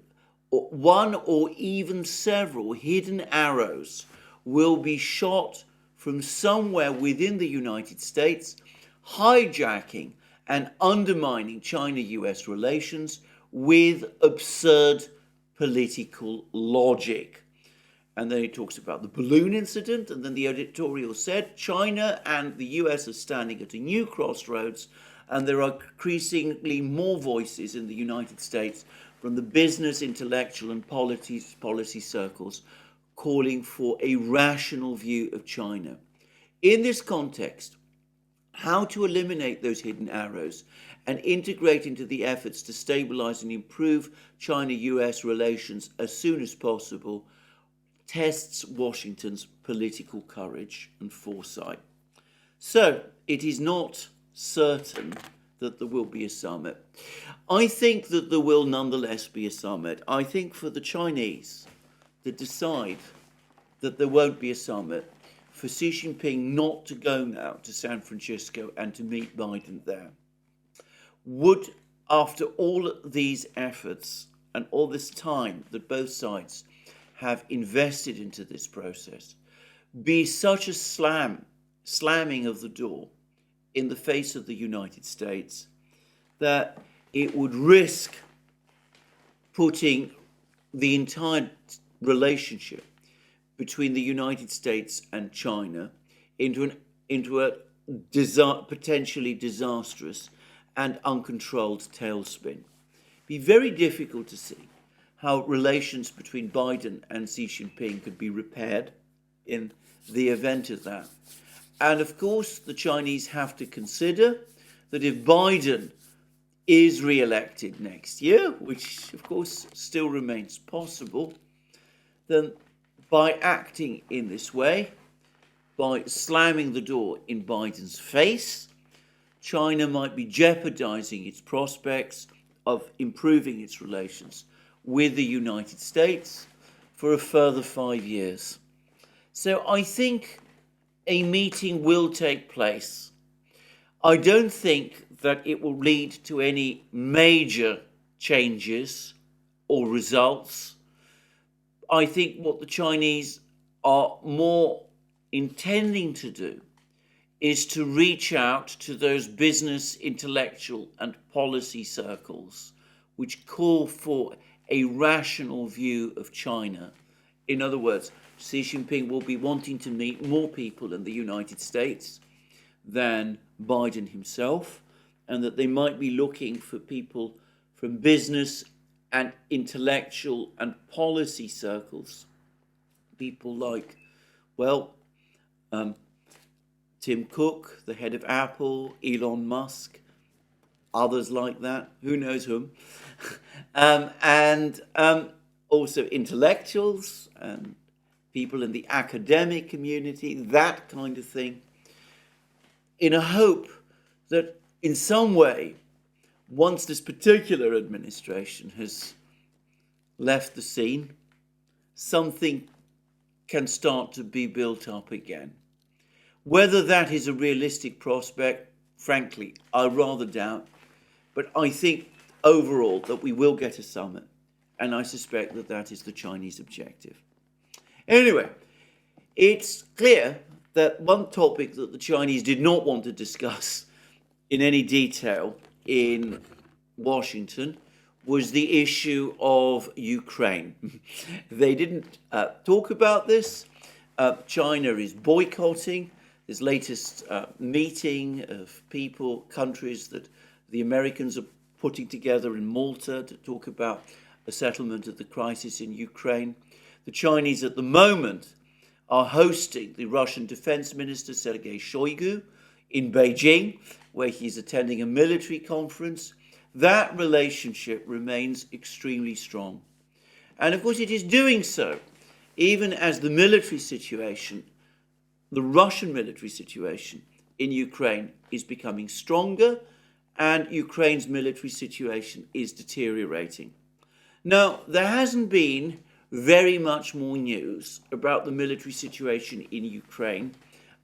one or even several hidden arrows will be shot from somewhere within the United States, hijacking and undermining China-US relations with absurd political logic. And then he talks about the balloon incident, and then the editorial said, China and the US are standing at a new crossroads, and there are increasingly more voices in the United States from the business, intellectual, and policy circles calling for a rational view of China. In this context, how to eliminate those hidden arrows and integrate into the efforts to stabilize and improve China-US relations as soon as possible tests Washington's political courage and foresight. So, it is not certain that there will be a summit. I think that there will nonetheless be a summit. I think for the Chinese to decide that there won't be a summit, for Xi Jinping not to go now to San Francisco and to meet Biden there, would, after all these efforts and all this time that both sides have invested into this process, be such a slamming of the door in the face of the United States that it would risk putting the entire relationship between the United States and China into a potentially disastrous and uncontrolled tailspin. It'd be very difficult to see how relations between Biden and Xi Jinping could be repaired in the event of that. And of course, the Chinese have to consider that if Biden is re-elected next year, which of course still remains possible, then by acting in this way, by slamming the door in Biden's face, China might be jeopardizing its prospects of improving its relations with the United States for a further 5 years. So I think a meeting will take place. I don't think that it will lead to any major changes or results. I think what the Chinese are more intending to do is to reach out to those business, intellectual, and policy circles which call for a rational view of China. In other words, Xi Jinping will be wanting to meet more people in the United States than Biden himself, and that they might be looking for people from business and intellectual and policy circles. People like, well, Tim Cook, the head of Apple, Elon Musk, others like that, who knows whom, and also intellectuals and people in the academic community, that kind of thing, in a hope that in some way, once this particular administration has left the scene, something can start to be built up again. Whether that is a realistic prospect, frankly, I rather doubt. But I think overall that we will get a summit, and I suspect that that is the Chinese objective. Anyway, it's clear that one topic that the Chinese did not want to discuss in any detail in Washington was the issue of Ukraine. They didn't talk about this. China is boycotting this latest meeting of people, countries that the Americans are putting together in Malta to talk about a settlement of the crisis in Ukraine. The Chinese at the moment are hosting the Russian Defense Minister Sergei Shoigu in Beijing, where he's attending a military conference. That relationship remains extremely strong. And of course it is doing so, even as the military situation, the Russian military situation in Ukraine is becoming stronger, and Ukraine's military situation is deteriorating. Now, there hasn't been very much more news about the military situation in Ukraine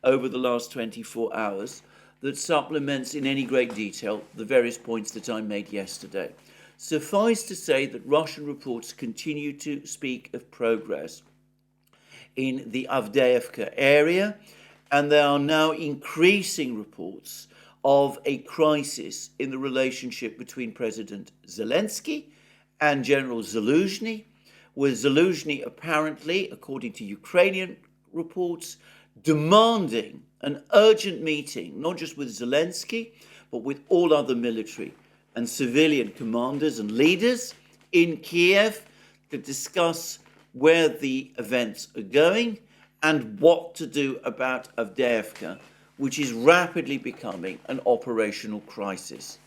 over the last 24 hours that supplements in any great detail the various points that I made yesterday. Suffice to say that Russian reports continue to speak of progress in the Avdeyevka area, and there are now increasing reports of a crisis in the relationship between President Zelensky and General Zaluzhny, with Zaluzhny apparently, according to Ukrainian reports, demanding an urgent meeting, not just with Zelensky, but with all other military and civilian commanders and leaders in Kiev to discuss where the events are going and what to do about Avdeyevka, which is rapidly becoming an operational crisis.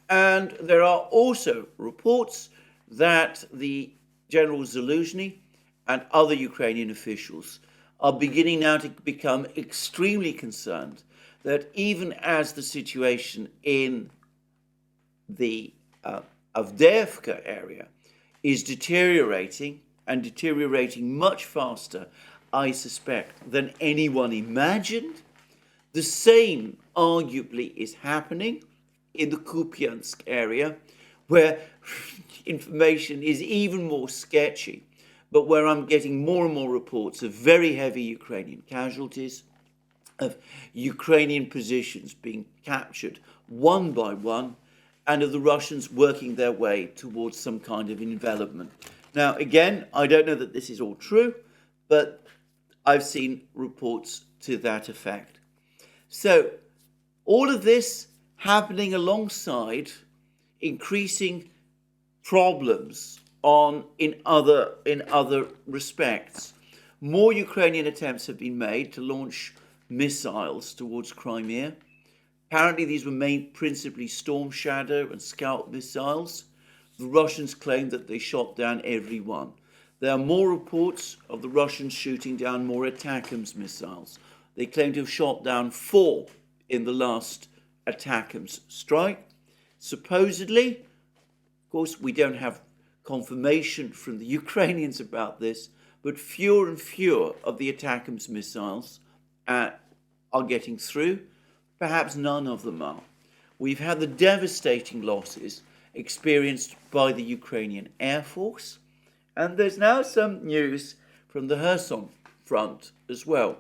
And there are also reports that the General Zaluzhny and other Ukrainian officials are beginning now to become extremely concerned that even as the situation in the Avdeyevka area is deteriorating, and deteriorating much faster, I suspect, than anyone imagined, the same arguably is happening in the Kupiansk area, where information is even more sketchy, but where I'm getting more and more reports of very heavy Ukrainian casualties, of Ukrainian positions being captured one by one, and of the Russians working their way towards some kind of envelopment. Now, again, I don't know that this is all true, but I've seen reports to that effect. So, all of this happening alongside increasing problems in other respects. More Ukrainian attempts have been made to launch missiles towards Crimea. Apparently these were made principally Storm Shadow and Scout missiles. The Russians claim that they shot down every one. There are more reports of the Russians shooting down more ATACMS missiles. They claim to have shot down 4 in the last ATACMS strike. Supposedly, of course, we don't have confirmation from the Ukrainians about this, but fewer and fewer of the ATACMS missiles are getting through. Perhaps none of them are. We've had the devastating losses experienced by the Ukrainian Air Force, and there's now some news from the Kherson front as well.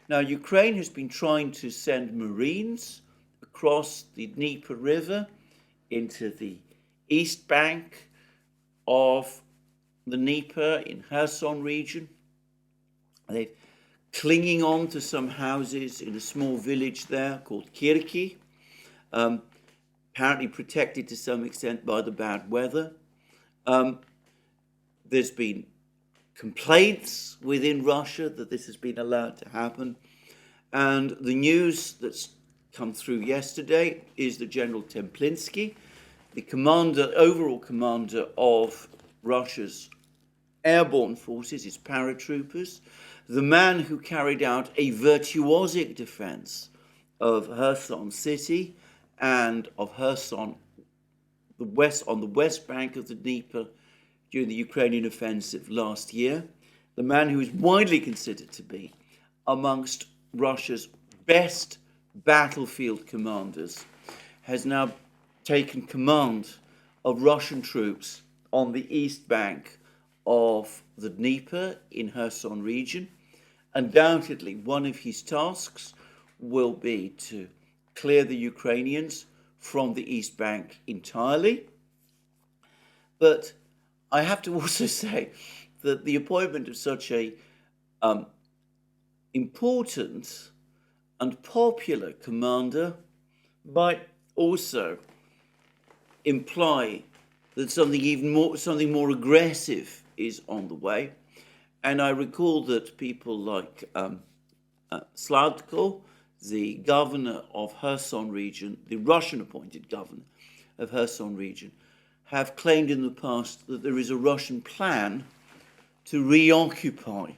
Now, Ukraine has been trying to send Marines across the Dnieper River into the east bank of the Dnieper in Kherson region. They're clinging on to some houses in a small village there called Kirki, apparently protected to some extent by the bad weather. There's been complaints within Russia that this has been allowed to happen. And the news that's come through yesterday is that General Templinsky, the overall commander of Russia's airborne forces, his paratroopers, the man who carried out a virtuosic defense of Kherson city and of Kherson, on the west bank of the Dnieper during the Ukrainian offensive last year, the man who is widely considered to be amongst Russia's best battlefield commanders, has now taken command of Russian troops on the east bank of the Dnieper in Kherson region. Undoubtedly, one of his tasks will be to clear the Ukrainians from the east bank entirely. But I have to also say that the appointment of such a important and popular commander might also imply that something more aggressive is on the way. And I recall that people like Sladko, the governor of Kherson region, the Russian-appointed governor of Kherson region, have claimed in the past that there is a Russian plan to reoccupy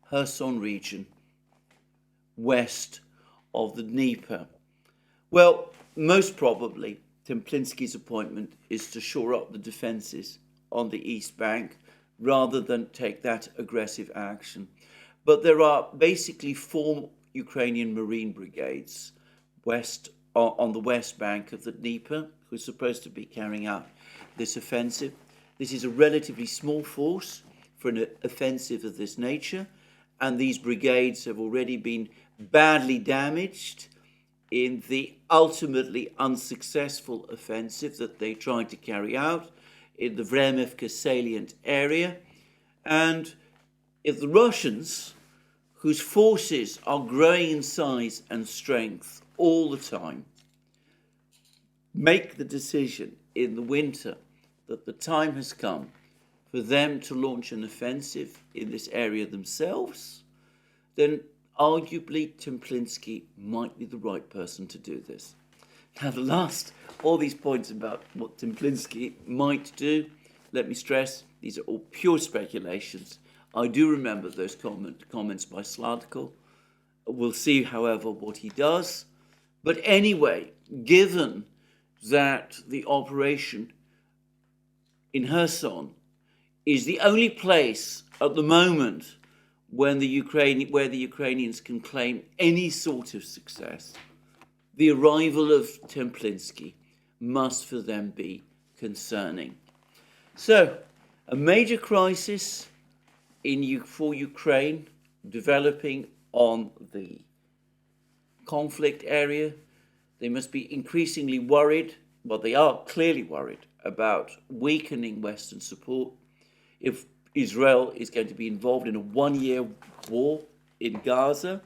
Kherson region west of the Dnieper. Well, most probably, Templinsky's appointment is to shore up the defences on the east bank rather than take that aggressive action. But there are basically 4 Ukrainian Marine brigades on the west bank of the Dnieper who are supposed to be carrying out this offensive. This is a relatively small force for an offensive of this nature, and these brigades have already been badly damaged in the ultimately unsuccessful offensive that they tried to carry out in the Vremivka salient area. And if the Russians, whose forces are growing in size and strength all the time, make the decision in the winter that the time has come for them to launch an offensive in this area themselves, then arguably Templinsky might be the right person to do this. Now, all these points about what Templinsky might do, let me stress, these are all pure speculations. I do remember those comments by Sladko. We'll see, however, what he does. But anyway, given that the operation in Kherson is the only place at the moment where the Ukrainians can claim any sort of success, the arrival of Templinsky must for them be concerning. So, a major crisis for Ukraine developing on the conflict area. They must be increasingly worried, but they are clearly worried about weakening Western support if Israel is going to be involved in a 1-year war in Gaza.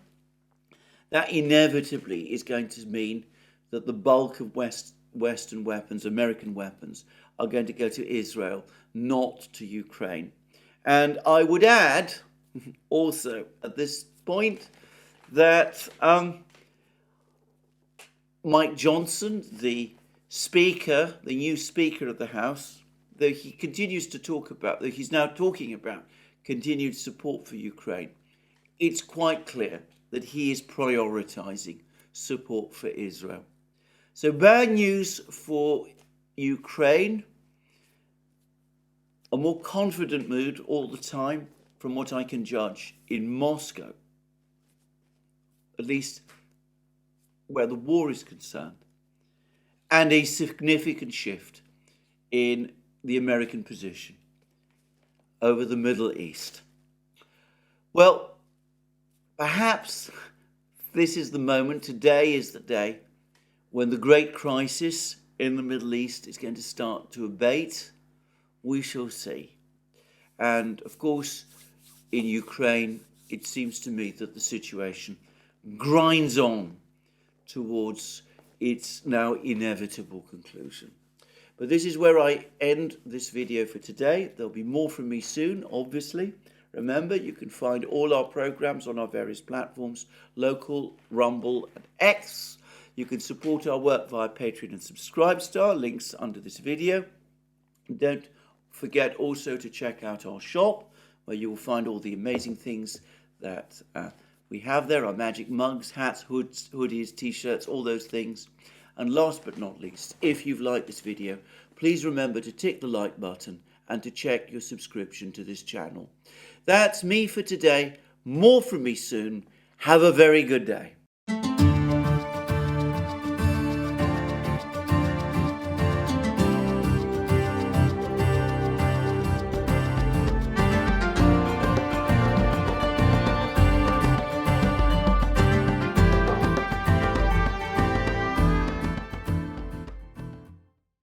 That inevitably is going to mean that the bulk of Western weapons, American weapons, are going to go to Israel, not to Ukraine. And I would add also at this point that Mike Johnson, the new Speaker of the House, though he continues to talk about, though he's now talking about continued support for Ukraine, it's quite clear that he is prioritizing support for Israel. So bad news for Ukraine, a more confident mood all the time, from what I can judge, in Moscow, at least where the war is concerned, and a significant shift in the American position over the Middle East. Well, perhaps this is the moment, today is the day, when the great crisis in the Middle East is going to start to abate. We shall see. And of course, in Ukraine, it seems to me that the situation grinds on towards its now inevitable conclusion. But this is where I end this video for today. There'll be more from me soon, obviously. Remember, you can find all our programs on our various platforms, Local, Rumble, and X. You can support our work via Patreon and Subscribestar, links under this video. And don't forget also to check out our shop, where you will find all the amazing things that we have there, our magic mugs, hats, hoods, hoodies, t-shirts, all those things. And last but not least, if you've liked this video, please remember to tick the like button and to check your subscription to this channel. That's me for today. More from me soon. Have a very good day.